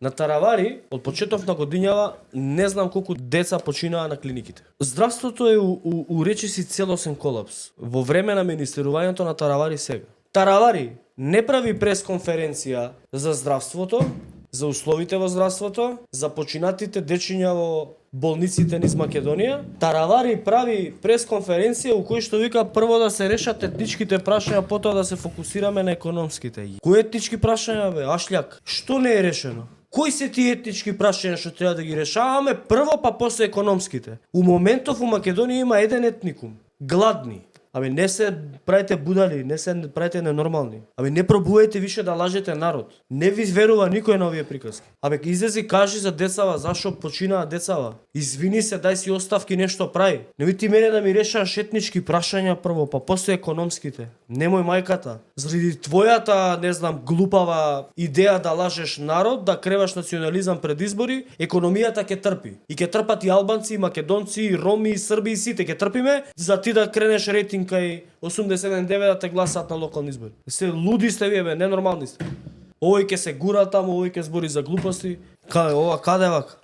На Таравари, од почеток на годињава, не знам колку деца починаа на клиниките. Здравството е у речиси целосен колапс. Во време на министерувањето на Таравари сега. Таравари не прави пресконференција за здравството, за условите во здравството, за починатите дечиња во болниците низ Македонија. Таравари прави пресконференција у кој што вика прво да се решат етничките прашања, потоа да се фокусираме на економските. Кои етнички прашања бе? Ашљак, што не е решено? Кои се тие етнички прашања што треба да ги решаваме прво, па после економските? У моментов у Македонија има еден етникум. Гладни. Абе не се правите будали, не се правите ненормални. Абе не пробувајте више да лажете народ. Не ви верува никој на овие приказки. Абе излези кажи за децава зашо починаа децава. Извини се, дај си оставки, нешто прави. Не ви ти мене да ми решаш етнички прашања прво, па после економските. Немој мајката. Заради твојата, не знам, глупава идеја да лажеш народ, да креваш национализам пред избори, економијата ќе трпи. И ќе трпат и албанци, и македонци, и роми, и срби, и сите ќе трпиме, за ти да кренеш рейтинг кај 87-9 да те гласаат на локални избори. Се луди сте вие бе, ненормални сте. Овој ќе се гура таму, овој ќе збори за глупости. Ова каде вака?